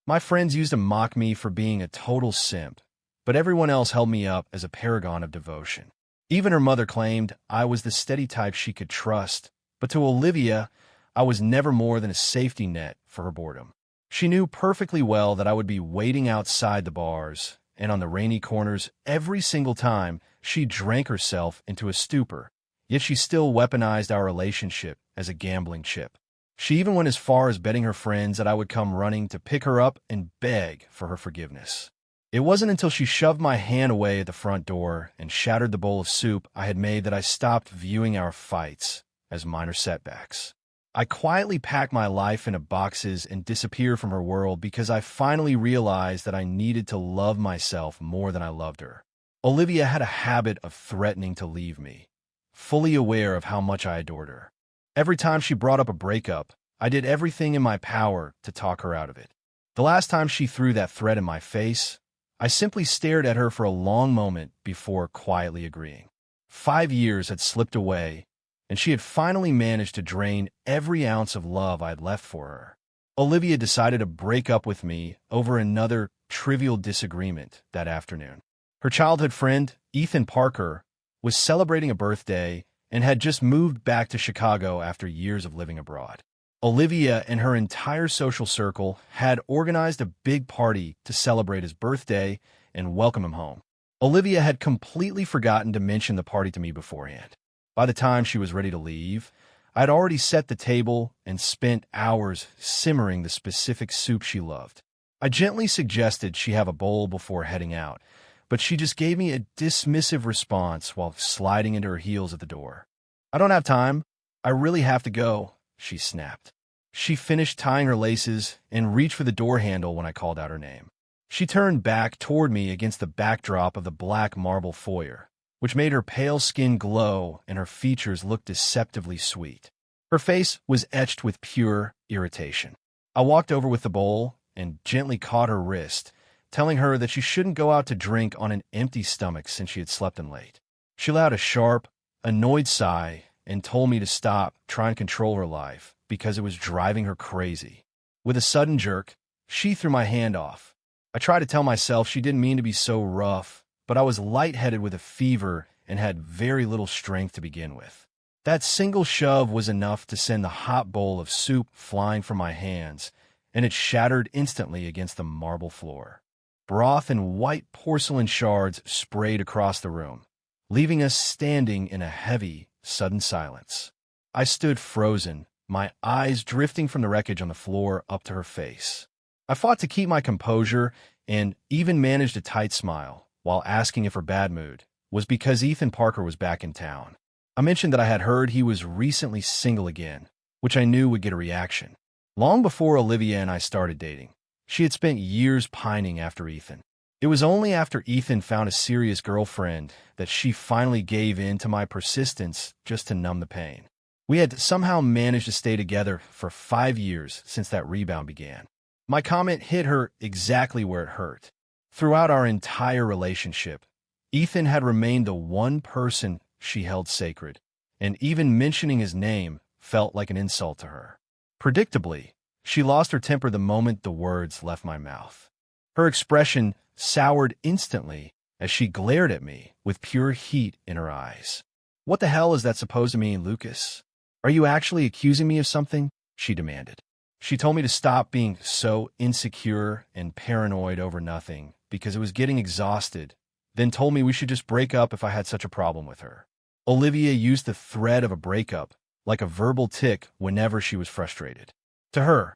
My friends used to mock me for being a total simp, but everyone else held me up as a paragon of devotion. Even her mother claimed I was the steady type she could trust, but to Olivia, I was never more than a safety net for her boredom. She knew perfectly well that I would be waiting outside the bars and on the rainy corners every single time she drank herself into a stupor, yet she still weaponized our relationship as a gambling chip. She even went as far as betting her friends that I would come running to pick her up and beg for her forgiveness. It wasn't until she shoved my hand away at the front door and shattered the bowl of soup I had made that I stopped viewing our fights as minor setbacks. I quietly packed my life into boxes and disappeared from her world because I finally realized that I needed to love myself more than I loved her. Olivia had a habit of threatening to leave me, fully aware of how much I adored her. Every time she brought up a breakup, I did everything in my power to talk her out of it. The last time she threw that threat in my face, I simply stared at her for a long moment before quietly agreeing. 5 years had slipped away, and she had finally managed to drain every ounce of love I had left for her. Olivia decided to break up with me over another trivial disagreement that afternoon. Her childhood friend, Ethan Parker, was celebrating a birthday and had just moved back to Chicago after years of living abroad. Olivia and her entire social circle had organized a big party to celebrate his birthday and welcome him home. Olivia had completely forgotten to mention the party to me beforehand. By the time she was ready to leave, I had already set the table and spent hours simmering the specific soup she loved. I gently suggested she have a bowl before heading out, but she just gave me a dismissive response while sliding into her heels at the door. "I don't have time. I really have to go," she snapped. She finished tying her laces and reached for the door handle when I called out her name. She turned back toward me against the backdrop of the black marble foyer, which made her pale skin glow and her features look deceptively sweet. Her face was etched with pure irritation. I walked over with the bowl and gently caught her wrist, telling her that she shouldn't go out to drink on an empty stomach since she had slept in late. She let out a sharp, annoyed sigh and told me to stop trying to control her life because it was driving her crazy. With a sudden jerk, she threw my hand off. I tried to tell myself she didn't mean to be so rough, but I was lightheaded with a fever and had very little strength to begin with. That single shove was enough to send the hot bowl of soup flying from my hands, and it shattered instantly against the marble floor. Broth and white porcelain shards sprayed across the room, leaving us standing in a heavy, sudden silence. I stood frozen, my eyes drifting from the wreckage on the floor up to her face. I fought to keep my composure and even managed a tight smile while asking if her bad mood was because Ethan Parker was back in town. I mentioned that I had heard he was recently single again, which I knew would get a reaction. Long before Olivia and I started dating, she had spent years pining after Ethan. It was only after Ethan found a serious girlfriend that she finally gave in to my persistence just to numb the pain. We had somehow managed to stay together for 5 years since that rebound began. My comment hit her exactly where it hurt. Throughout our entire relationship, Ethan had remained the one person she held sacred, and even mentioning his name felt like an insult to her. Predictably, she lost her temper the moment the words left my mouth. Her expression soured instantly as she glared at me with pure heat in her eyes. "What the hell is that supposed to mean, Lucas? Are you actually accusing me of something?" she demanded. She told me to stop being so insecure and paranoid over nothing because it was getting exhausted, then told me we should just break up if I had such a problem with her. Olivia used the threat of a breakup like a verbal tick whenever she was frustrated. To her,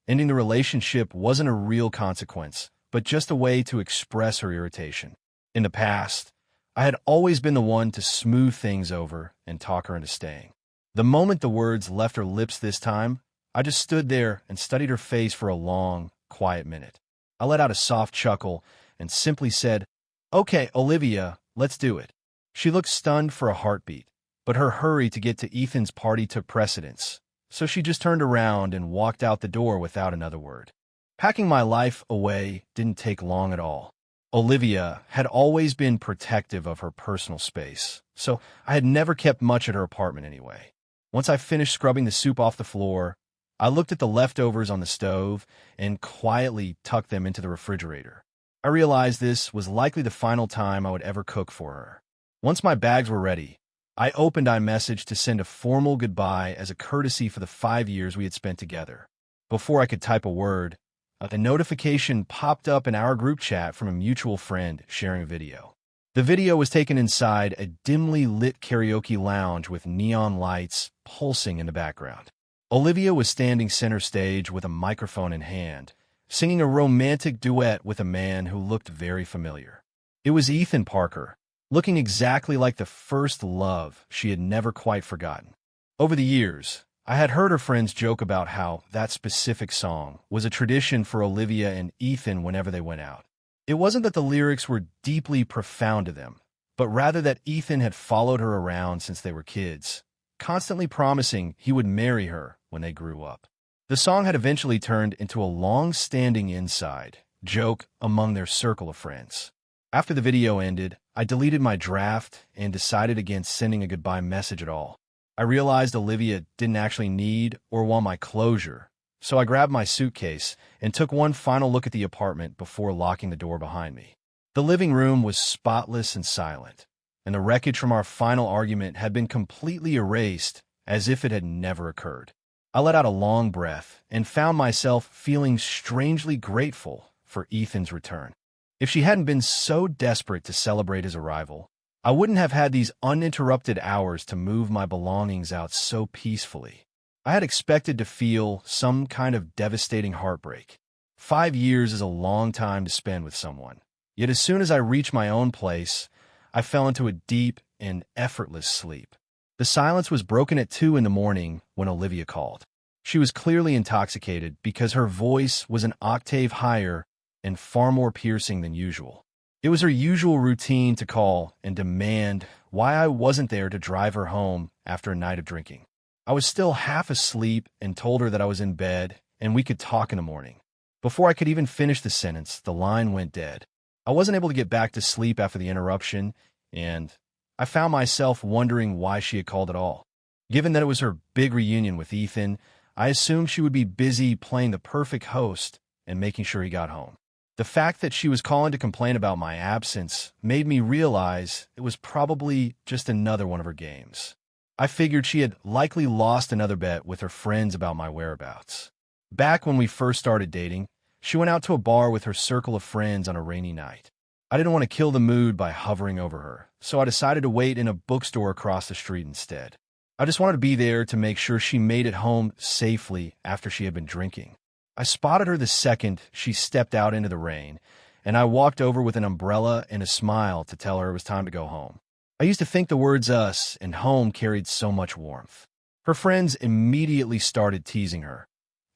ending the relationship wasn't a real consequence, but just a way to express her irritation. In the past, I had always been the one to smooth things over and talk her into staying. The moment the words left her lips this time, I just stood there and studied her face for a long, quiet minute. I let out a soft chuckle and simply said, "Okay, Olivia, let's do it." She looked stunned for a heartbeat, but her hurry to get to Ethan's party took precedence, so she just turned around and walked out the door without another word. Packing my life away didn't take long at all. Olivia had always been protective of her personal space, so I had never kept much at her apartment anyway. Once I finished scrubbing the soup off the floor, I looked at the leftovers on the stove and quietly tucked them into the refrigerator. I realized this was likely the final time I would ever cook for her. Once my bags were ready, I opened iMessage to send a formal goodbye as a courtesy for the 5 years we had spent together. Before I could type a word, a notification popped up in our group chat from a mutual friend sharing a video. The video was taken inside a dimly lit karaoke lounge with neon lights pulsing in the background. Olivia was standing center stage with a microphone in hand, singing a romantic duet with a man who looked very familiar. It was Ethan Parker, looking exactly like the first love she had never quite forgotten. Over the years, I had heard her friends joke about how that specific song was a tradition for Olivia and Ethan whenever they went out. It wasn't that the lyrics were deeply profound to them, but rather that Ethan had followed her around since they were kids, constantly promising he would marry her when they grew up. The song had eventually turned into a long-standing inside joke among their circle of friends. After the video ended, I deleted my draft and decided against sending a goodbye message at all. I realized Olivia didn't actually need or want my closure, so I grabbed my suitcase and took one final look at the apartment before locking the door behind me. The living room was spotless and silent, and the wreckage from our final argument had been completely erased as if it had never occurred. I let out a long breath and found myself feeling strangely grateful for Ethan's return. If she hadn't been so desperate to celebrate his arrival, I wouldn't have had these uninterrupted hours to move my belongings out so peacefully. I had expected to feel some kind of devastating heartbreak. 5 years is a long time to spend with someone. Yet as soon as I reached my own place, I fell into a deep and effortless sleep. The silence was broken at 2 a.m. when Olivia called. She was clearly intoxicated because her voice was an octave higher and far more piercing than usual. It was her usual routine to call and demand why I wasn't there to drive her home after a night of drinking. I was still half asleep and told her that I was in bed and we could talk in the morning. Before I could even finish the sentence, the line went dead. I wasn't able to get back to sleep after the interruption, and I found myself wondering why she had called at all. Given that it was her big reunion with Ethan, I assumed she would be busy playing the perfect host and making sure he got home. The fact that she was calling to complain about my absence made me realize it was probably just another one of her games. I figured she had likely lost another bet with her friends about my whereabouts. Back when we first started dating, she went out to a bar with her circle of friends on a rainy night. I didn't want to kill the mood by hovering over her, so I decided to wait in a bookstore across the street instead. I just wanted to be there to make sure she made it home safely after she had been drinking. I spotted her the second she stepped out into the rain, and I walked over with an umbrella and a smile to tell her it was time to go home. I used to think the words us and home carried so much warmth. Her friends immediately started teasing her,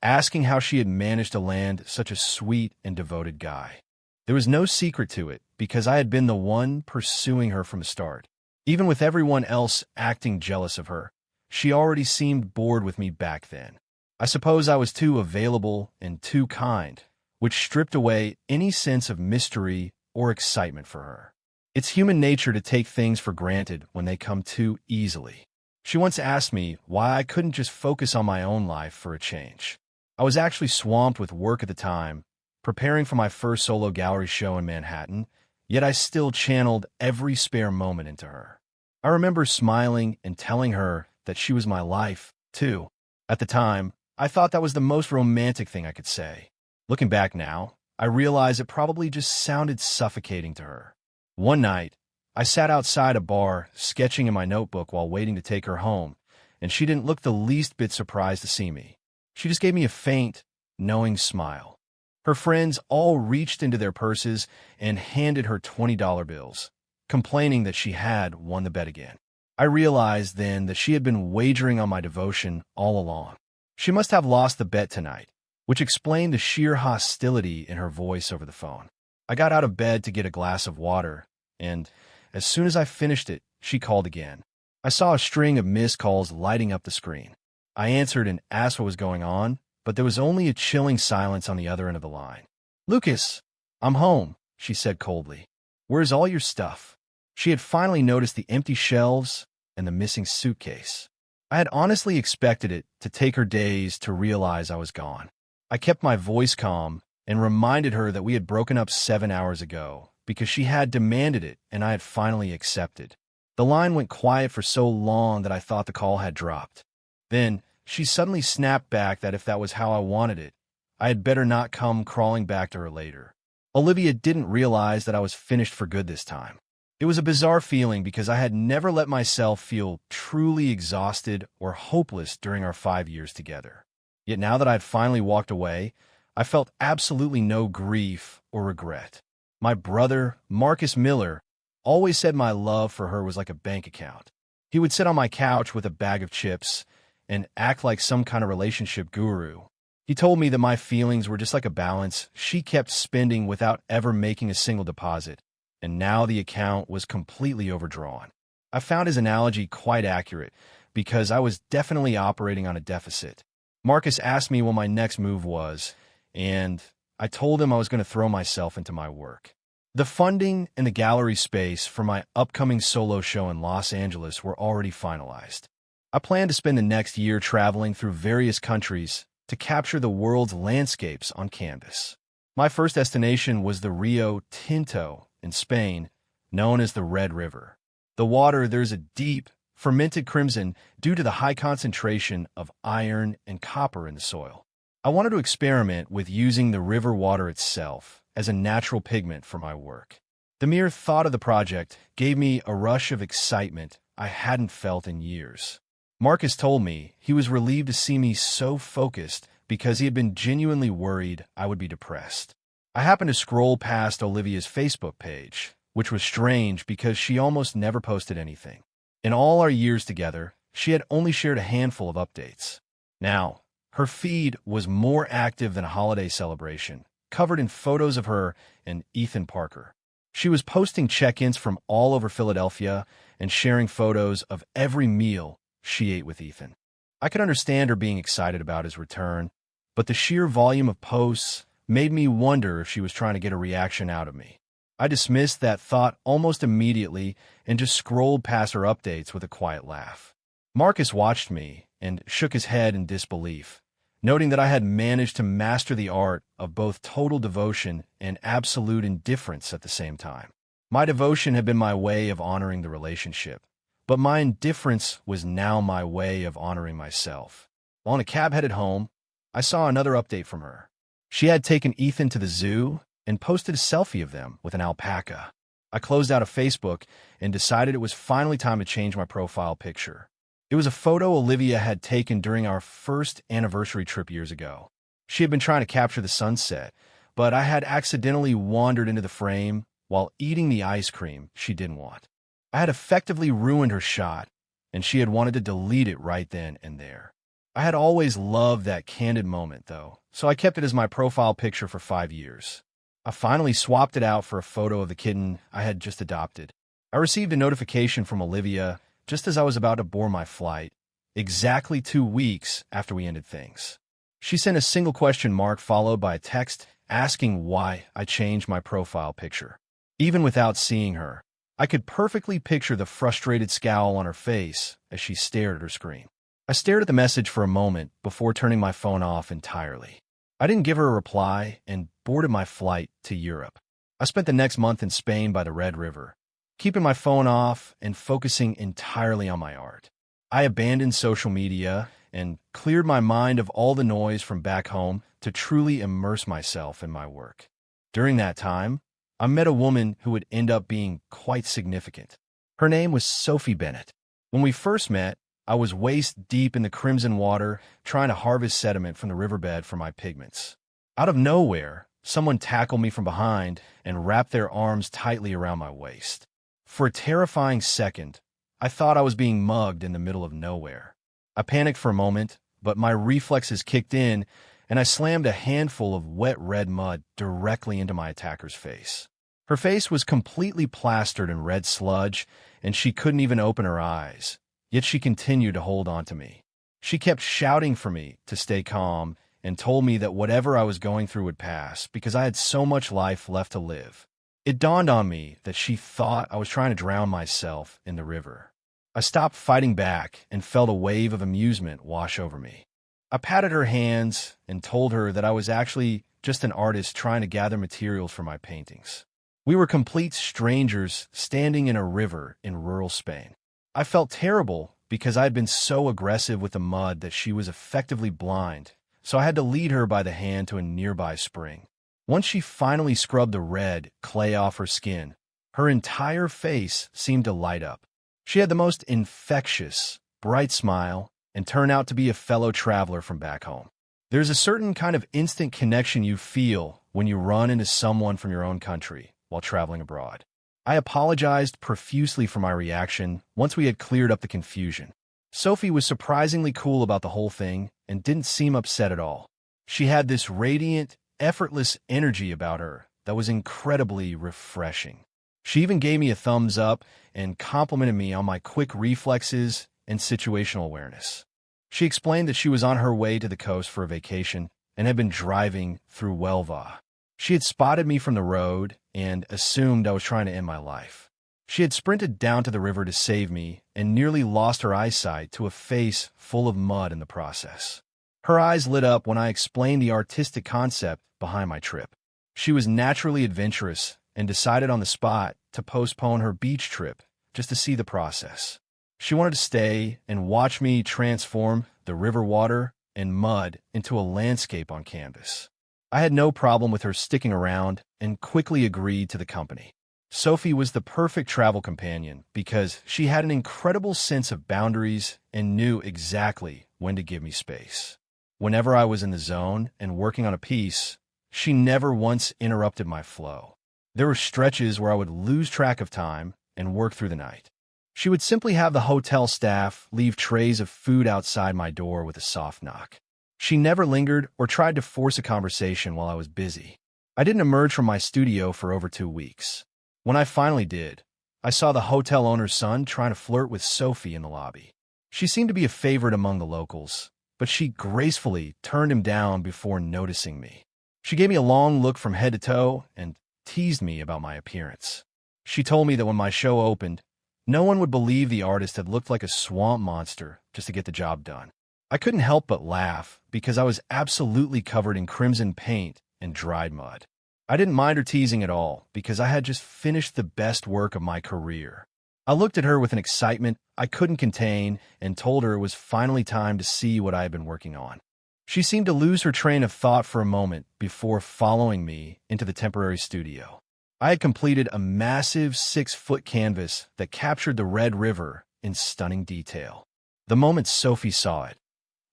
asking how she had managed to land such a sweet and devoted guy. There was no secret to it because I had been the one pursuing her from the start. Even with everyone else acting jealous of her, she already seemed bored with me back then. I suppose I was too available and too kind, which stripped away any sense of mystery or excitement for her. It's human nature to take things for granted when they come too easily. She once asked me why I couldn't just focus on my own life for a change. I was actually swamped with work at the time, preparing for my first solo gallery show in Manhattan, yet I still channeled every spare moment into her. I remember smiling and telling her that she was my life, too. At the time, I thought that was the most romantic thing I could say. Looking back now, I realize it probably just sounded suffocating to her. One night, I sat outside a bar, sketching in my notebook while waiting to take her home, and she didn't look the least bit surprised to see me. She just gave me a faint, knowing smile. Her friends all reached into their purses and handed her $20 bills, complaining that she had won the bet again. I realized then that she had been wagering on my devotion all along. She must have lost the bet tonight, which explained the sheer hostility in her voice over the phone. I got out of bed to get a glass of water, and as soon as I finished it, she called again. I saw a string of missed calls lighting up the screen. I answered and asked what was going on, but there was only a chilling silence on the other end of the line. "Lucas, I'm home," she said coldly. "Where's all your stuff?" She had finally noticed the empty shelves and the missing suitcase. I had honestly expected it to take her days to realize I was gone. I kept my voice calm and reminded her that we had broken up 7 hours ago because she had demanded it and I had finally accepted. The line went quiet for so long that I thought the call had dropped. Then she suddenly snapped back that if that was how I wanted it, I had better not come crawling back to her later. Olivia didn't realize that I was finished for good this time. It was a bizarre feeling because I had never let myself feel truly exhausted or hopeless during our 5 years together. Yet now that I had finally walked away, I felt absolutely no grief or regret. My brother, Marcus Miller, always said my love for her was like a bank account. He would sit on my couch with a bag of chips and act like some kind of relationship guru. He told me that my feelings were just like a balance she kept spending without ever making a single deposit, and now the account was completely overdrawn. I found his analogy quite accurate because I was definitely operating on a deficit. Marcus asked me what my next move was, and I told him I was going to throw myself into my work. The funding and the gallery space for my upcoming solo show in Los Angeles were already finalized. I plan to spend the next year traveling through various countries to capture the world's landscapes on canvas. My first destination was the Rio Tinto in Spain, known as the Red River. The water there's a deep, fermented crimson due to the high concentration of iron and copper in the soil. I wanted to experiment with using the river water itself as a natural pigment for my work. The mere thought of the project gave me a rush of excitement I hadn't felt in years. Marcus told me he was relieved to see me so focused because he had been genuinely worried I would be depressed. I happened to scroll past Olivia's Facebook page, which was strange because she almost never posted anything. In all our years together, she had only shared a handful of updates. Now, her feed was more active than a holiday celebration, covered in photos of her and Ethan Parker. She was posting check-ins from all over Philadelphia and sharing photos of every meal she ate with Ethan. I could understand her being excited about his return, but the sheer volume of posts made me wonder if she was trying to get a reaction out of me. I dismissed that thought almost immediately and just scrolled past her updates with a quiet laugh. Marcus watched me and shook his head in disbelief, noting that I had managed to master the art of both total devotion and absolute indifference at the same time. My devotion had been my way of honoring the relationship, but my indifference was now my way of honoring myself. While in a cab headed home, I saw another update from her. She had taken Ethan to the zoo and posted a selfie of them with an alpaca. I closed out of Facebook and decided it was finally time to change my profile picture. It was a photo Olivia had taken during our first anniversary trip years ago. She had been trying to capture the sunset, but I had accidentally wandered into the frame while eating the ice cream she didn't want. I had effectively ruined her shot, and she had wanted to delete it right then and there. I had always loved that candid moment, though, so I kept it as my profile picture for 5 years. I finally swapped it out for a photo of the kitten I had just adopted. I received a notification from Olivia just as I was about to board my flight, exactly 2 weeks after we ended things. She sent a single question mark followed by a text asking why I changed my profile picture. Even without seeing her, I could perfectly picture the frustrated scowl on her face as she stared at her screen. I stared at the message for a moment before turning my phone off entirely. I didn't give her a reply and boarded my flight to Europe. I spent the next month in Spain by the Red River, keeping my phone off and focusing entirely on my art. I abandoned social media and cleared my mind of all the noise from back home to truly immerse myself in my work. During that time, I met a woman who would end up being quite significant. Her name was Sophie Bennett. When we first met, I was waist deep in the crimson water trying to harvest sediment from the riverbed for my pigments. Out of nowhere, someone tackled me from behind and wrapped their arms tightly around my waist. For a terrifying second, I thought I was being mugged in the middle of nowhere. I panicked for a moment, but my reflexes kicked in and I slammed a handful of wet red mud directly into my attacker's face. Her face was completely plastered in red sludge, and she couldn't even open her eyes, yet she continued to hold on to me. She kept shouting for me to stay calm and told me that whatever I was going through would pass because I had so much life left to live. It dawned on me that she thought I was trying to drown myself in the river. I stopped fighting back and felt a wave of amusement wash over me. I patted her hands and told her that I was actually just an artist trying to gather materials for my paintings. We were complete strangers standing in a river in rural Spain. I felt terrible because I had been so aggressive with the mud that she was effectively blind, so I had to lead her by the hand to a nearby spring. Once she finally scrubbed the red clay off her skin, her entire face seemed to light up. She had the most infectious, bright smile and turned out to be a fellow traveler from back home. There's a certain kind of instant connection you feel when you run into someone from your own country while traveling abroad. I apologized profusely for my reaction once we had cleared up the confusion. Sophie was surprisingly cool about the whole thing and didn't seem upset at all. She had this radiant, effortless energy about her that was incredibly refreshing. She even gave me a thumbs up and complimented me on my quick reflexes and situational awareness. She explained that she was on her way to the coast for a vacation and had been driving through Huelva. She had spotted me from the road and assumed I was trying to end my life. She had sprinted down to the river to save me and nearly lost her eyesight to a face full of mud in the process. Her eyes lit up when I explained the artistic concept behind my trip. She was naturally adventurous and decided on the spot to postpone her beach trip just to see the process. She wanted to stay and watch me transform the river water and mud into a landscape on canvas. I had no problem with her sticking around and quickly agreed to the company. Sophie was the perfect travel companion because she had an incredible sense of boundaries and knew exactly when to give me space. Whenever I was in the zone and working on a piece, she never once interrupted my flow. There were stretches where I would lose track of time and work through the night. She would simply have the hotel staff leave trays of food outside my door with a soft knock. She never lingered or tried to force a conversation while I was busy. I didn't emerge from my studio for over 2 weeks. When I finally did, I saw the hotel owner's son trying to flirt with Sophie in the lobby. She seemed to be a favorite among the locals, but she gracefully turned him down before noticing me. She gave me a long look from head to toe and teased me about my appearance. She told me that when my show opened, no one would believe the artist had looked like a swamp monster just to get the job done. I couldn't help but laugh because I was absolutely covered in crimson paint and dried mud. I didn't mind her teasing at all because I had just finished the best work of my career. I looked at her with an excitement I couldn't contain and told her it was finally time to see what I had been working on. She seemed to lose her train of thought for a moment before following me into the temporary studio. I had completed a massive 6-foot canvas that captured the Red River in stunning detail. The moment Sophie saw it,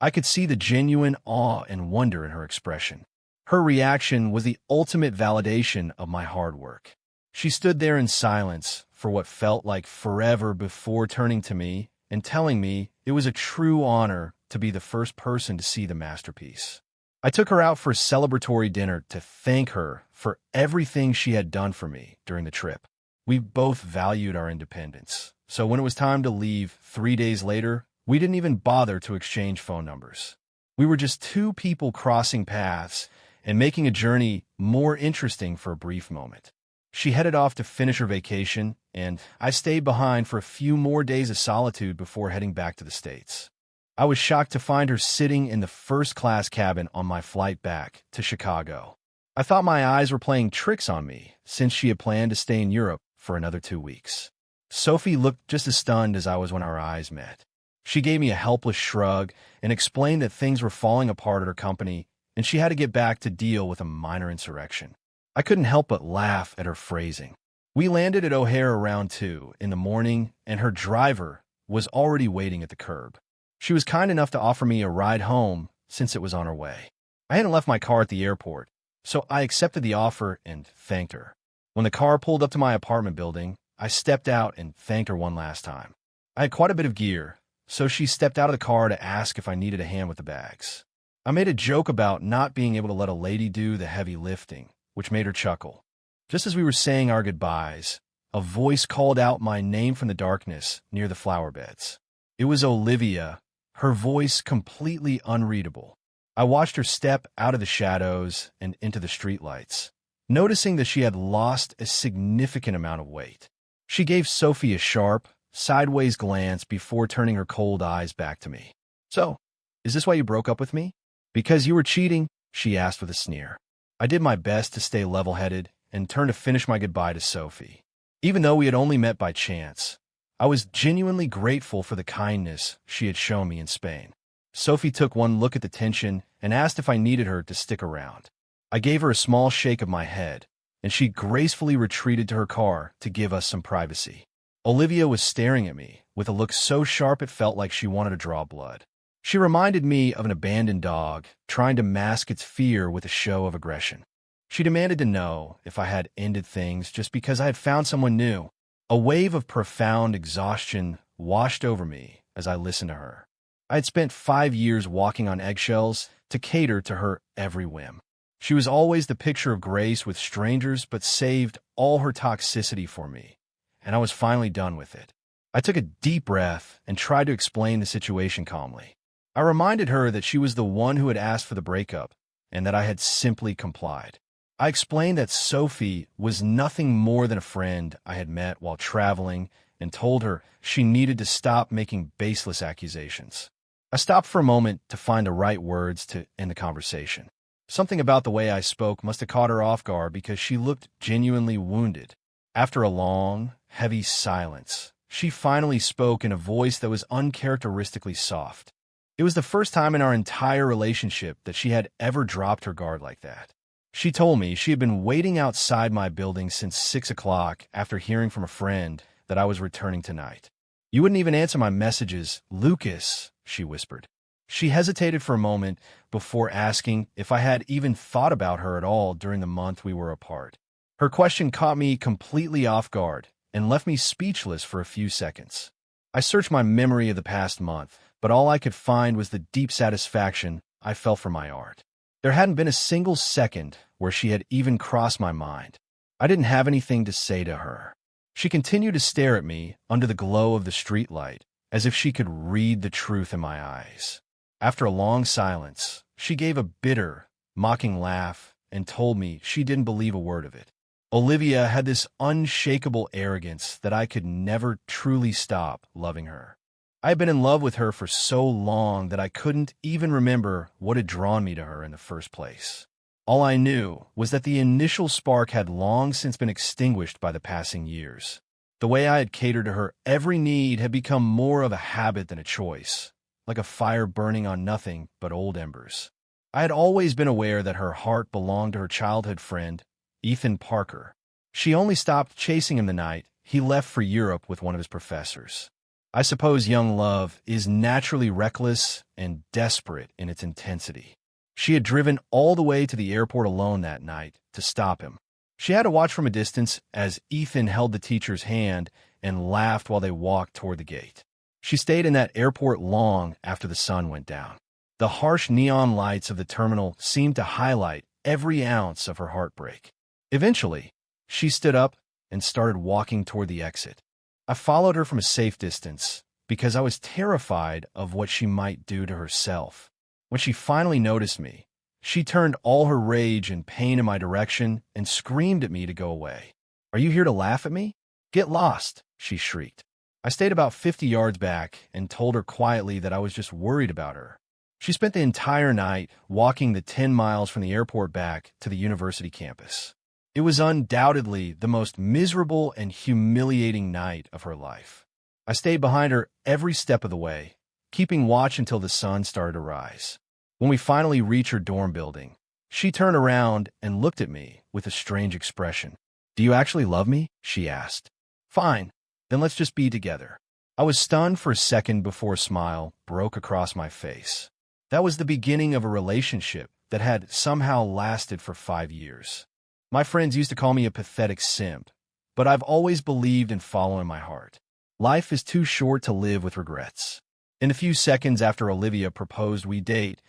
I could see the genuine awe and wonder in her expression. Her reaction was the ultimate validation of my hard work. She stood there in silence for what felt like forever before turning to me and telling me it was a true honor to be the first person to see the masterpiece. I took her out for a celebratory dinner to thank her for everything she had done for me during the trip. We both valued our independence, so when it was time to leave 3 days later, we didn't even bother to exchange phone numbers. We were just two people crossing paths and making a journey more interesting for a brief moment. She headed off to finish her vacation, and I stayed behind for a few more days of solitude before heading back to the States. I was shocked to find her sitting in the first-class cabin on my flight back to Chicago. I thought my eyes were playing tricks on me since she had planned to stay in Europe for another 2 weeks. Sophie looked just as stunned as I was when our eyes met. She gave me a helpless shrug and explained that things were falling apart at her company and she had to get back to deal with a minor insurrection. I couldn't help but laugh at her phrasing. We landed at O'Hare around 2 in the morning and her driver was already waiting at the curb. She was kind enough to offer me a ride home since it was on her way. I hadn't left my car at the airport, so I accepted the offer and thanked her. When the car pulled up to my apartment building, I stepped out and thanked her one last time. I had quite a bit of gear, so she stepped out of the car to ask if I needed a hand with the bags. I made a joke about not being able to let a lady do the heavy lifting, which made her chuckle. Just as we were saying our goodbyes, a voice called out my name from the darkness near the flower beds. It was Olivia, her voice completely unreadable. I watched her step out of the shadows and into the streetlights, noticing that she had lost a significant amount of weight. She gave Sophie a sharp, sideways glance before turning her cold eyes back to me. "So, is this why you broke up with me? Because you were cheating?" she asked with a sneer. I did my best to stay level-headed and turned to finish my goodbye to Sophie. Even though we had only met by chance, I was genuinely grateful for the kindness she had shown me in Spain. Sophie took one look at the tension and asked if I needed her to stick around. I gave her a small shake of my head, and she gracefully retreated to her car to give us some privacy. Olivia was staring at me with a look so sharp it felt like she wanted to draw blood. She reminded me of an abandoned dog trying to mask its fear with a show of aggression. She demanded to know if I had ended things just because I had found someone new. A wave of profound exhaustion washed over me as I listened to her. I had spent 5 years walking on eggshells to cater to her every whim. She was always the picture of grace with strangers, but saved all her toxicity for me, and I was finally done with it. I took a deep breath and tried to explain the situation calmly. I reminded her that she was the one who had asked for the breakup, and that I had simply complied. I explained that Sophie was nothing more than a friend I had met while traveling, and told her she needed to stop making baseless accusations. I stopped for a moment to find the right words to end the conversation. Something about the way I spoke must have caught her off guard because she looked genuinely wounded. After a long, heavy silence, she finally spoke in a voice that was uncharacteristically soft. It was the first time in our entire relationship that she had ever dropped her guard like that. She told me she had been waiting outside my building since 6 o'clock after hearing from a friend that I was returning tonight. "You wouldn't even answer my messages, Lucas," she whispered. She hesitated for a moment before asking if I had even thought about her at all during the month we were apart. Her question caught me completely off guard and left me speechless for a few seconds. I searched my memory of the past month, but all I could find was the deep satisfaction I felt for my art. There hadn't been a single second where she had even crossed my mind. I didn't have anything to say to her. She continued to stare at me under the glow of the streetlight, as if she could read the truth in my eyes. After a long silence, she gave a bitter, mocking laugh and told me she didn't believe a word of it. Olivia had this unshakable arrogance that I could never truly stop loving her. I had been in love with her for so long that I couldn't even remember what had drawn me to her in the first place. All I knew was that the initial spark had long since been extinguished by the passing years. The way I had catered to her every need had become more of a habit than a choice, like a fire burning on nothing but old embers. I had always been aware that her heart belonged to her childhood friend, Ethan Parker. She only stopped chasing him the night he left for Europe with one of his professors. I suppose young love is naturally reckless and desperate in its intensity. She had driven all the way to the airport alone that night to stop him. She had to watch from a distance as Ethan held the teacher's hand and laughed while they walked toward the gate. She stayed in that airport long after the sun went down. The harsh neon lights of the terminal seemed to highlight every ounce of her heartbreak. Eventually, she stood up and started walking toward the exit. I followed her from a safe distance because I was terrified of what she might do to herself. When she finally noticed me, she turned all her rage and pain in my direction and screamed at me to go away. "Are you here to laugh at me? Get lost," she shrieked. I stayed about 50 yards back and told her quietly that I was just worried about her. She spent the entire night walking the 10 miles from the airport back to the university campus. It was undoubtedly the most miserable and humiliating night of her life. I stayed behind her every step of the way, keeping watch until the sun started to rise. When we finally reached her dorm building, she turned around and looked at me with a strange expression. "Do you actually love me?" she asked. "Fine, then let's just be together." I was stunned for a second before a smile broke across my face. That was the beginning of a relationship that had somehow lasted for 5 years. My friends used to call me a pathetic simp, but I've always believed in following my heart. Life is too short to live with regrets. In the few seconds after Olivia proposed we date,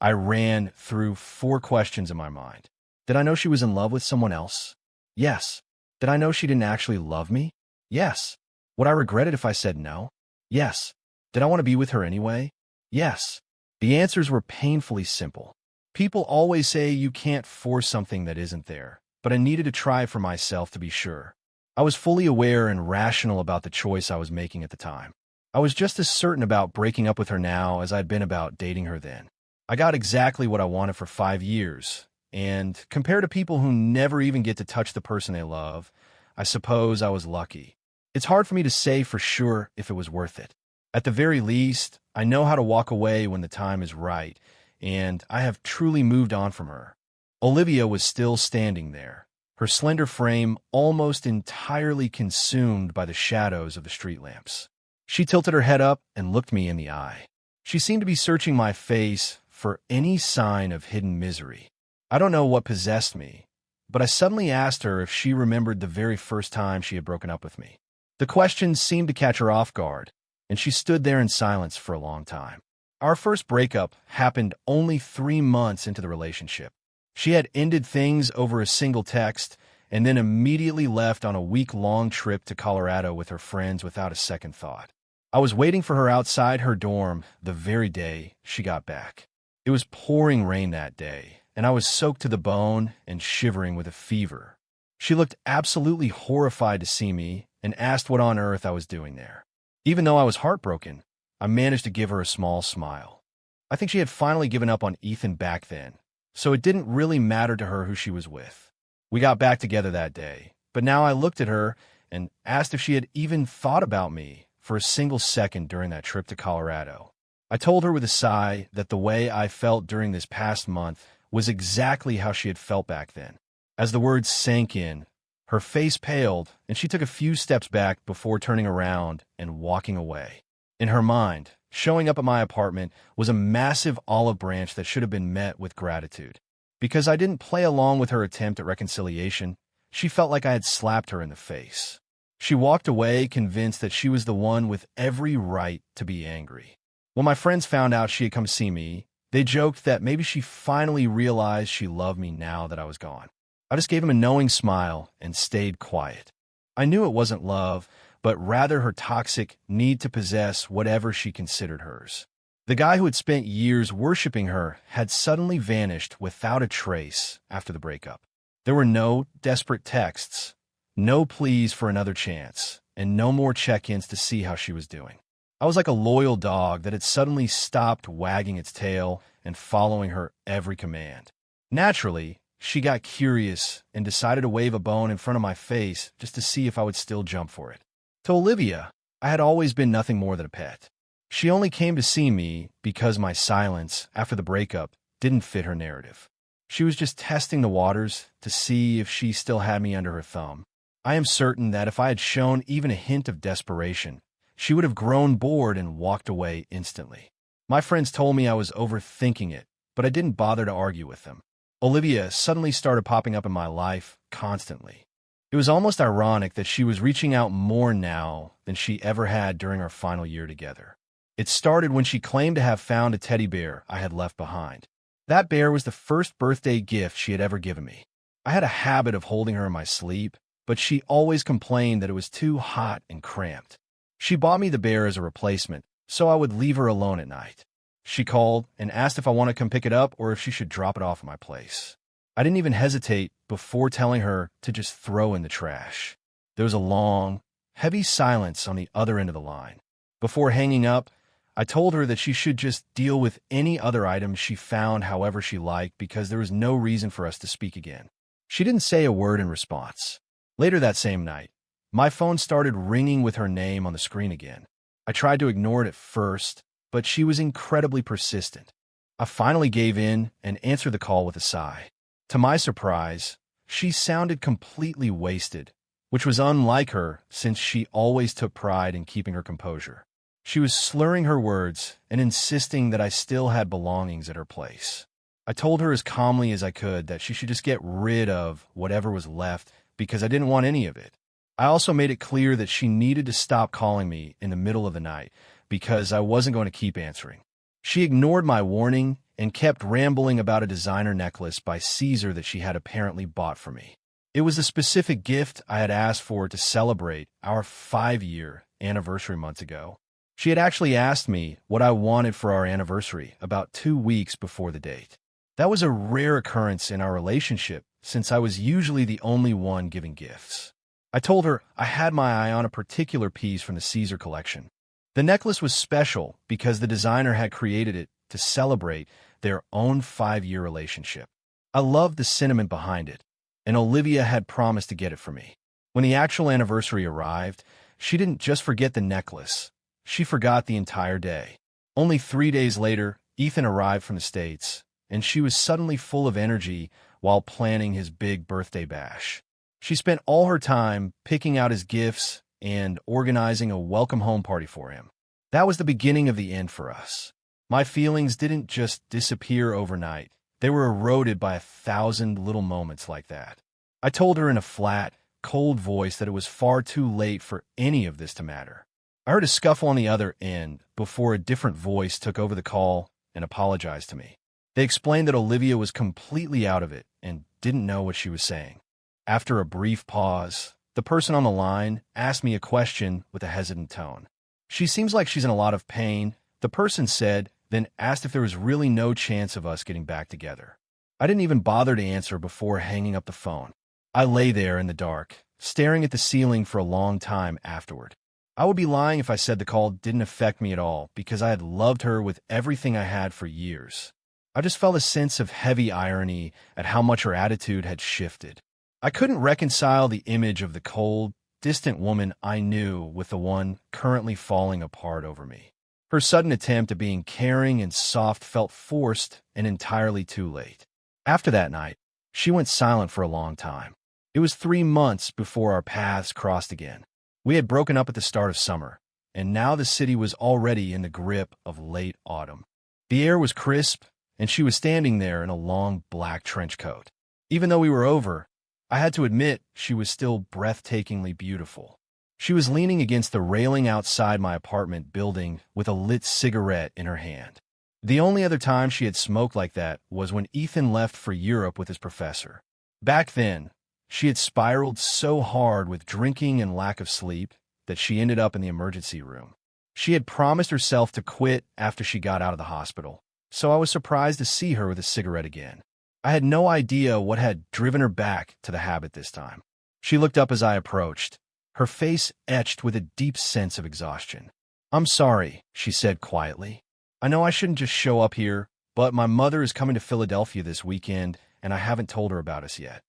I ran through 4 questions in my mind. Did I know she was in love with someone else? Yes. Did I know she didn't actually love me? Yes. Would I regret it if I said no? Yes. Did I want to be with her anyway? Yes. The answers were painfully simple. People always say you can't force something that isn't there, but I needed to try for myself to be sure. I was fully aware and rational about the choice I was making at the time. I was just as certain about breaking up with her now as I'd been about dating her then. I got exactly what I wanted for 5 years, and compared to people who never even get to touch the person they love, I suppose I was lucky. It's hard for me to say for sure if it was worth it. At the very least, I know how to walk away when the time is right, and I have truly moved on from her. Olivia was still standing there, her slender frame almost entirely consumed by the shadows of the street lamps. She tilted her head up and looked me in the eye. She seemed to be searching my face for any sign of hidden misery. I don't know what possessed me, but I suddenly asked her if she remembered the very first time she had broken up with me. The question seemed to catch her off guard, and she stood there in silence for a long time. Our first breakup happened only 3 months into the relationship. She had ended things over a single text and then immediately left on a week-long trip to Colorado with her friends without a second thought. I was waiting for her outside her dorm the very day she got back. It was pouring rain that day, and I was soaked to the bone and shivering with a fever. She looked absolutely horrified to see me and asked what on earth I was doing there. Even though I was heartbroken, I managed to give her a small smile. I think she had finally given up on Ethan back then, so it didn't really matter to her who she was with. We got back together that day, but now I looked at her and asked if she had even thought about me for a single second during that trip to Colorado. I told her with a sigh that the way I felt during this past month was exactly how she had felt back then. As the words sank in, her face paled, and she took a few steps back before turning around and walking away. In her mind, showing up at my apartment was a massive olive branch that should have been met with gratitude. Because I didn't play along with her attempt at reconciliation, she felt like I had slapped her in the face. She walked away convinced that she was the one with every right to be angry. When my friends found out she had come see me, they joked that maybe she finally realized she loved me now that I was gone. I just gave him a knowing smile and stayed quiet. I knew it wasn't love, but rather her toxic need to possess whatever she considered hers. The guy who had spent years worshiping her had suddenly vanished without a trace after the breakup. There were no desperate texts, no pleas for another chance, and no more check-ins to see how she was doing. I was like a loyal dog that had suddenly stopped wagging its tail and following her every command. Naturally, she got curious and decided to wave a bone in front of my face just to see if I would still jump for it. To Olivia, I had always been nothing more than a pet. She only came to see me because my silence after the breakup didn't fit her narrative. She was just testing the waters to see if she still had me under her thumb. I am certain that if I had shown even a hint of desperation, she would have grown bored and walked away instantly. My friends told me I was overthinking it, but I didn't bother to argue with them. Olivia suddenly started popping up in my life constantly. It was almost ironic that she was reaching out more now than she ever had during our final year together. It started when she claimed to have found a teddy bear I had left behind. That bear was the first birthday gift she had ever given me. I had a habit of holding her in my sleep, but she always complained that it was too hot and cramped. She bought me the bear as a replacement, so I would leave her alone at night. She called and asked if I wanted to come pick it up or if she should drop it off at my place. I didn't even hesitate before telling her to just throw in the trash. There was a long, heavy silence on the other end of the line. Before hanging up, I told her that she should just deal with any other items she found however she liked because there was no reason for us to speak again. She didn't say a word in response. Later that same night, my phone started ringing with her name on the screen again. I tried to ignore it at first, but she was incredibly persistent. I finally gave in and answered the call with a sigh. To my surprise, she sounded completely wasted, which was unlike her since she always took pride in keeping her composure. She was slurring her words and insisting that I still had belongings at her place. I told her as calmly as I could that she should just get rid of whatever was left because I didn't want any of it. I also made it clear that she needed to stop calling me in the middle of the night because I wasn't going to keep answering. She ignored my warning and kept rambling about a designer necklace by Caesar that she had apparently bought for me. It was the specific gift I had asked for to celebrate our 5-year anniversary months ago. She had actually asked me what I wanted for our anniversary about 2 weeks before the date. That was a rare occurrence in our relationship since I was usually the only one giving gifts. I told her I had my eye on a particular piece from the Caesar collection. The necklace was special because the designer had created it to celebrate their own 5-year relationship. I loved the sentiment behind it, and Olivia had promised to get it for me. When the actual anniversary arrived, she didn't just forget the necklace. She forgot the entire day. Only 3 days later, Ethan arrived from the States, and she was suddenly full of energy while planning his big birthday bash. She spent all her time picking out his gifts and organizing a welcome home party for him. That was the beginning of the end for us. My feelings didn't just disappear overnight. They were eroded by 1,000 little moments like that. I told her in a flat, cold voice that it was far too late for any of this to matter. I heard a scuffle on the other end before a different voice took over the call and apologized to me. They explained that Olivia was completely out of it and didn't know what she was saying. After a brief pause, the person on the line asked me a question with a hesitant tone. "She seems like she's in a lot of pain," the person said, then asked if there was really no chance of us getting back together. I didn't even bother to answer before hanging up the phone. I lay there in the dark, staring at the ceiling for a long time afterward. I would be lying if I said the call didn't affect me at all, because I had loved her with everything I had for years. I just felt a sense of heavy irony at how much her attitude had shifted. I couldn't reconcile the image of the cold, distant woman I knew with the one currently falling apart over me. Her sudden attempt at being caring and soft felt forced and entirely too late. After that night, she went silent for a long time. It was 3 months before our paths crossed again. We had broken up at the start of summer, and now the city was already in the grip of late autumn. The air was crisp, and she was standing there in a long black trench coat. Even though we were over, I had to admit she was still breathtakingly beautiful. She was leaning against the railing outside my apartment building with a lit cigarette in her hand. The only other time she had smoked like that was when Ethan left for Europe with his professor. Back then, she had spiraled so hard with drinking and lack of sleep that she ended up in the emergency room. She had promised herself to quit after she got out of the hospital, so I was surprised to see her with a cigarette again. I had no idea what had driven her back to the habit this time. She looked up as I approached, her face etched with a deep sense of exhaustion. "I'm sorry," she said quietly. "I know I shouldn't just show up here, but my mother is coming to Philadelphia this weekend, and I haven't told her about us yet."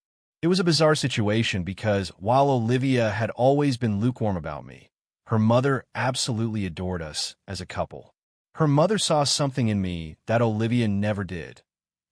It was a bizarre situation because while Olivia had always been lukewarm about me, her mother absolutely adored us as a couple. Her mother saw something in me that Olivia never did,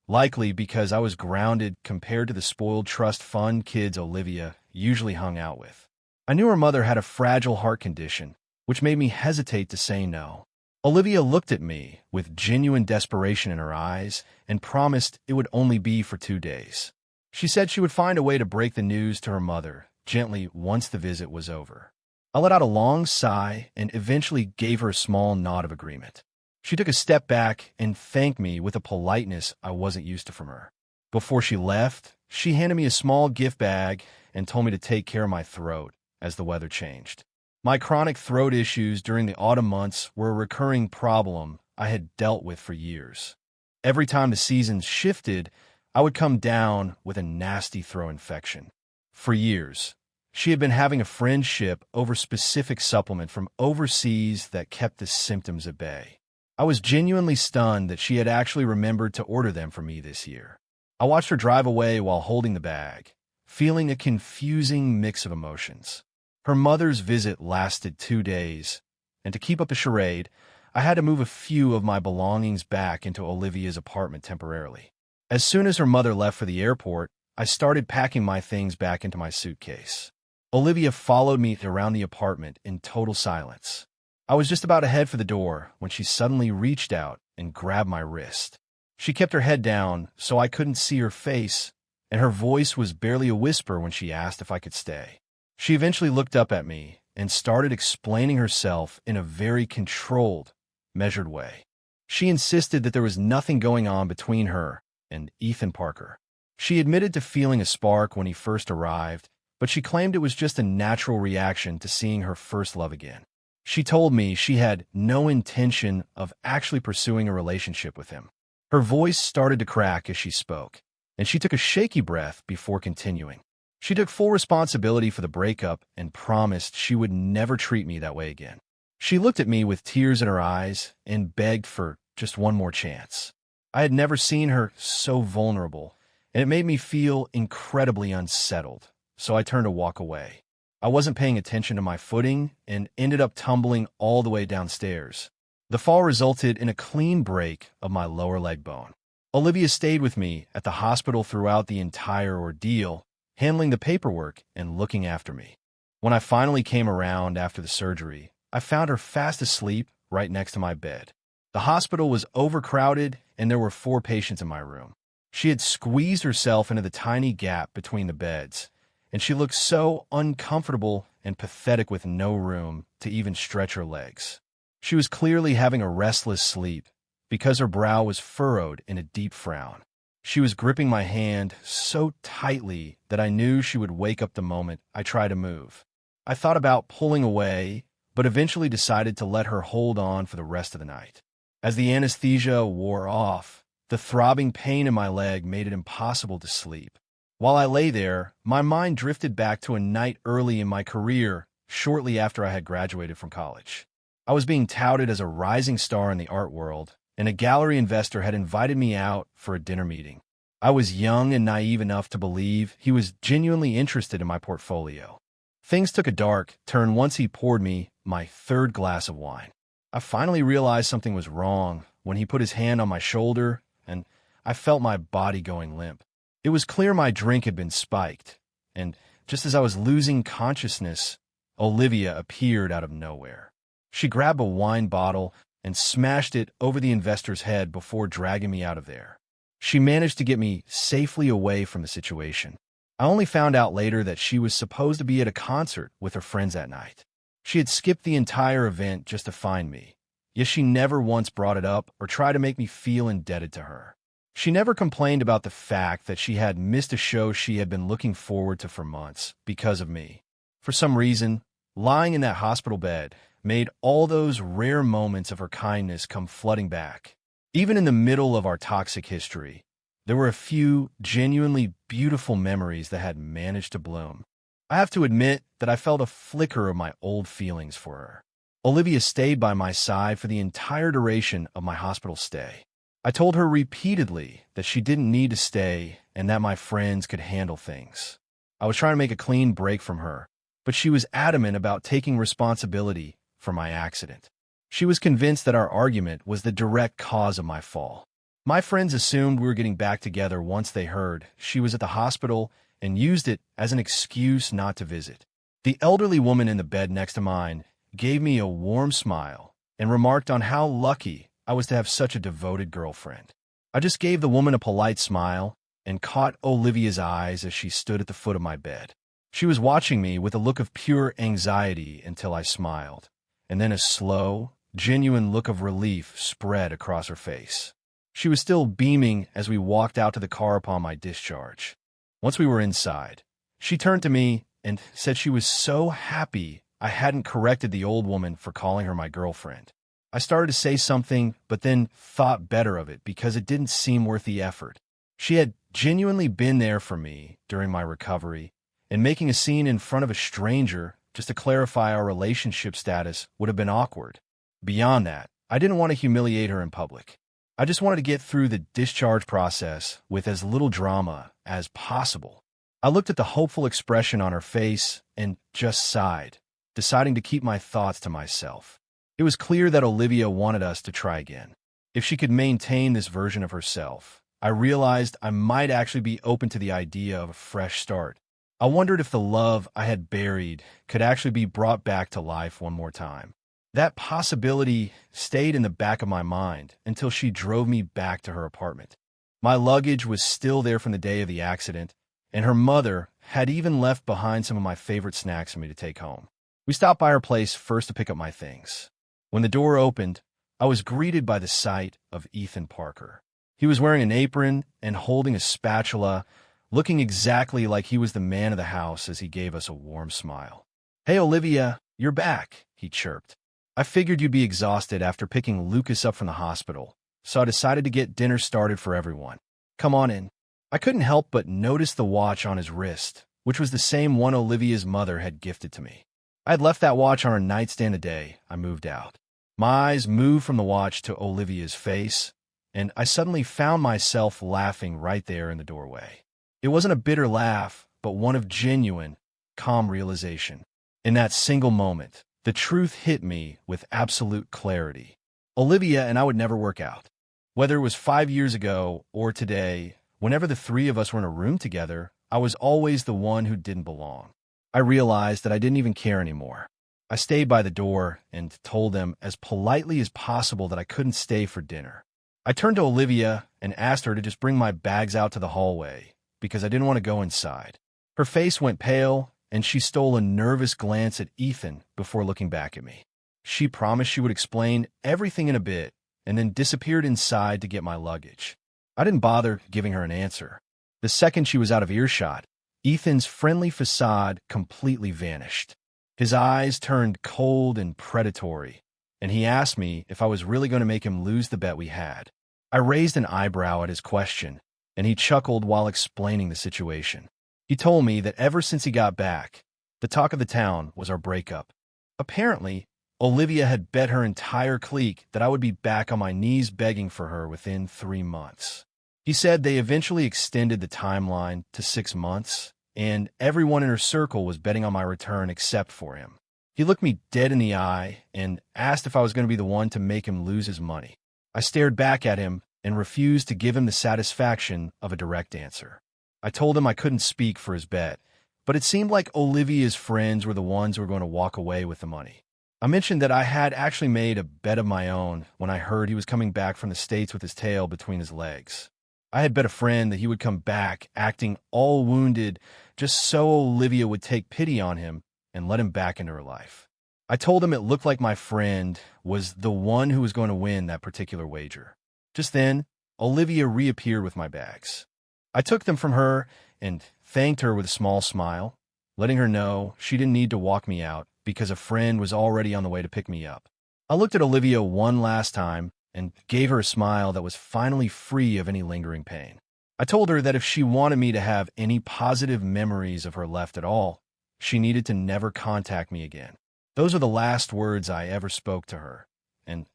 likely because I was grounded compared to the spoiled trust fund kids Olivia usually hung out with. I knew her mother had a fragile heart condition, which made me hesitate to say no. Olivia looked at me with genuine desperation in her eyes and promised it would only be for 2 days. She said she would find a way to break the news to her mother gently once the visit was over. I let out a long sigh and eventually gave her a small nod of agreement. She took a step back and thanked me with a politeness I wasn't used to from her. Before she left, she handed me a small gift bag and told me to take care of my throat as the weather changed. My chronic throat issues during the autumn months were a recurring problem I had dealt with for years. Every time the seasons shifted, I would come down with a nasty throat infection. For years, she had been having a friendship over specific supplement from overseas that kept the symptoms at bay. I was genuinely stunned that she had actually remembered to order them for me this year. I watched her drive away while holding the bag, feeling a confusing mix of emotions. Her mother's visit lasted 2 days, and to keep up the charade, I had to move a few of my belongings back into Olivia's apartment temporarily. As soon as her mother left for the airport, I started packing my things back into my suitcase. Olivia followed me around the apartment in total silence. I was just about to head for the door when she suddenly reached out and grabbed my wrist. She kept her head down so I couldn't see her face, and her voice was barely a whisper when she asked if I could stay. She eventually looked up at me and started explaining herself in a very controlled, measured way. She insisted that there was nothing going on between her and Ethan Parker. She admitted to feeling a spark when he first arrived, but she claimed it was just a natural reaction to seeing her first love again. She told me she had no intention of actually pursuing a relationship with him. Her voice started to crack as she spoke, and she took a shaky breath before continuing. She took full responsibility for the breakup and promised she would never treat me that way again. She looked at me with tears in her eyes and begged for just one more chance. I had never seen her so vulnerable, and it made me feel incredibly unsettled, so I turned to walk away. I wasn't paying attention to my footing and ended up tumbling all the way downstairs. The fall resulted in a clean break of my lower leg bone. Olivia stayed with me at the hospital throughout the entire ordeal, handling the paperwork and looking after me. When I finally came around after the surgery, I found her fast asleep right next to my bed. The hospital was overcrowded and there were 4 patients in my room. She had squeezed herself into the tiny gap between the beds, and she looked so uncomfortable and pathetic with no room to even stretch her legs. She was clearly having a restless sleep because her brow was furrowed in a deep frown. She was gripping my hand so tightly that I knew she would wake up the moment I tried to move. I thought about pulling away, but eventually decided to let her hold on for the rest of the night. As the anesthesia wore off, the throbbing pain in my leg made it impossible to sleep. While I lay there, my mind drifted back to a night early in my career, shortly after I had graduated from college. I was being touted as a rising star in the art world, and a gallery investor had invited me out for a dinner meeting. I was young and naive enough to believe he was genuinely interested in my portfolio. Things took a dark turn once he poured me my 3rd glass of wine. I finally realized something was wrong when he put his hand on my shoulder, and I felt my body going limp. It was clear my drink had been spiked, and just as I was losing consciousness, Olivia appeared out of nowhere. She grabbed a wine bottle and smashed it over the investor's head before dragging me out of there. She managed to get me safely away from the situation. I only found out later that she was supposed to be at a concert with her friends that night. She had skipped the entire event just to find me, yet she never once brought it up or tried to make me feel indebted to her. She never complained about the fact that she had missed a show she had been looking forward to for months because of me. For some reason, lying in that hospital bed made all those rare moments of her kindness come flooding back. Even in the middle of our toxic history, there were a few genuinely beautiful memories that had managed to bloom. I have to admit that I felt a flicker of my old feelings for her. Olivia stayed by my side for the entire duration of my hospital stay. I told her repeatedly that she didn't need to stay and that my friends could handle things. I was trying to make a clean break from her, but she was adamant about taking responsibility for my accident. She was convinced that our argument was the direct cause of my fall. My friends assumed we were getting back together once they heard she was at the hospital and used it as an excuse not to visit. The elderly woman in the bed next to mine gave me a warm smile and remarked on how lucky I was to have such a devoted girlfriend. I just gave the woman a polite smile and caught Olivia's eyes as she stood at the foot of my bed. She was watching me with a look of pure anxiety until I smiled, and then a slow, genuine look of relief spread across her face. She was still beaming as we walked out to the car upon my discharge. Once we were inside, she turned to me and said she was so happy I hadn't corrected the old woman for calling her my girlfriend. I started to say something, but then thought better of it because it didn't seem worth the effort. She had genuinely been there for me during my recovery, and making a scene in front of a stranger just to clarify our relationship status would have been awkward. Beyond that, I didn't want to humiliate her in public. I just wanted to get through the discharge process with as little drama as possible. I looked at the hopeful expression on her face and just sighed, deciding to keep my thoughts to myself. It was clear that Olivia wanted us to try again. If she could maintain this version of herself, I realized I might actually be open to the idea of a fresh start. I wondered if the love I had buried could actually be brought back to life one more time. That possibility stayed in the back of my mind until she drove me back to her apartment. My luggage was still there from the day of the accident, and her mother had even left behind some of my favorite snacks for me to take home. We stopped by her place first to pick up my things. When the door opened, I was greeted by the sight of Ethan Parker. He was wearing an apron and holding a spatula, looking exactly like he was the man of the house as he gave us a warm smile. "Hey, Olivia, you're back," he chirped. "I figured you'd be exhausted after picking Lucas up from the hospital, so I decided to get dinner started for everyone. Come on in." I couldn't help but notice the watch on his wrist, which was the same one Olivia's mother had gifted to me. I had left that watch on her nightstand the day I moved out. My eyes moved from the watch to Olivia's face, and I suddenly found myself laughing right there in the doorway. It wasn't a bitter laugh, but one of genuine, calm realization. In that single moment, the truth hit me with absolute clarity. Olivia and I would never work out. Whether it was 5 years ago or today, whenever the three of us were in a room together, I was always the one who didn't belong. I realized that I didn't even care anymore. I stayed by the door and told them as politely as possible that I couldn't stay for dinner. I turned to Olivia and asked her to just bring my bags out to the hallway because I didn't want to go inside. Her face went pale, and she stole a nervous glance at Ethan before looking back at me. She promised she would explain everything in a bit and then disappeared inside to get my luggage. I didn't bother giving her an answer. The second she was out of earshot, Ethan's friendly facade completely vanished. His eyes turned cold and predatory, and he asked me if I was really going to make him lose the bet we had. I raised an eyebrow at his question, and he chuckled while explaining the situation. He told me that ever since he got back, the talk of the town was our breakup. Apparently, Olivia had bet her entire clique that I would be back on my knees begging for her within 3 months. He said they eventually extended the timeline to 6 months, and everyone in her circle was betting on my return except for him. He looked me dead in the eye and asked if I was going to be the one to make him lose his money. I stared back at him and refused to give him the satisfaction of a direct answer. I told him I couldn't speak for his bet, but it seemed like Olivia's friends were the ones who were going to walk away with the money. I mentioned that I had actually made a bet of my own when I heard he was coming back from the States with his tail between his legs. I had bet a friend that he would come back acting all wounded just so Olivia would take pity on him and let him back into her life. I told him it looked like my friend was the one who was going to win that particular wager. Just then, Olivia reappeared with my bags. I took them from her and thanked her with a small smile, letting her know she didn't need to walk me out because a friend was already on the way to pick me up. I looked at Olivia one last time and gave her a smile that was finally free of any lingering pain. I told her that if she wanted me to have any positive memories of her left at all, she needed to never contact me again. Those are the last words I ever spoke to her, and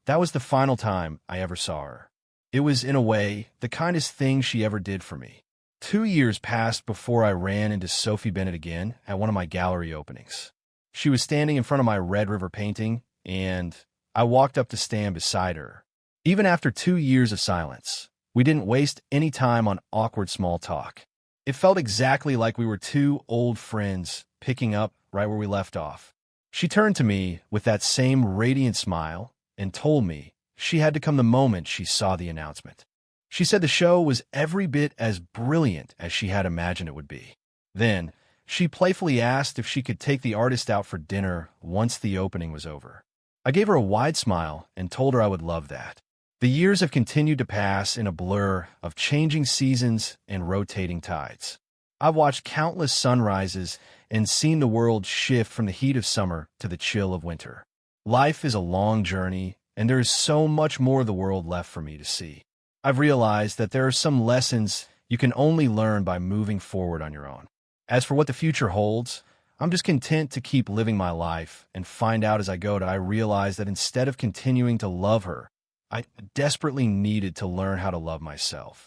that was the final time I ever saw her. It was, in a way, the kindest thing she ever did for me. 2 years passed before I ran into Sophie Bennett again at one of my gallery openings. She was standing in front of my Red River painting, and I walked up to stand beside her. Even after 2 years of silence, we didn't waste any time on awkward small talk. It felt exactly like we were two old friends picking up right where we left off. She turned to me with that same radiant smile and told me she had to come the moment she saw the announcement. She said the show was every bit as brilliant as she had imagined it would be. Then, she playfully asked if she could take the artist out for dinner once the opening was over. I gave her a wide smile and told her I would love that. The years have continued to pass in a blur of changing seasons and rotating tides. I've watched countless sunrises and seen the world shift from the heat of summer to the chill of winter. Life is a long journey, and there is so much more of the world left for me to see. I've realized that there are some lessons you can only learn by moving forward on your own. As for what the future holds, I'm just content to keep living my life and find out as I go that I realize that instead of continuing to love her, I desperately needed to learn how to love myself.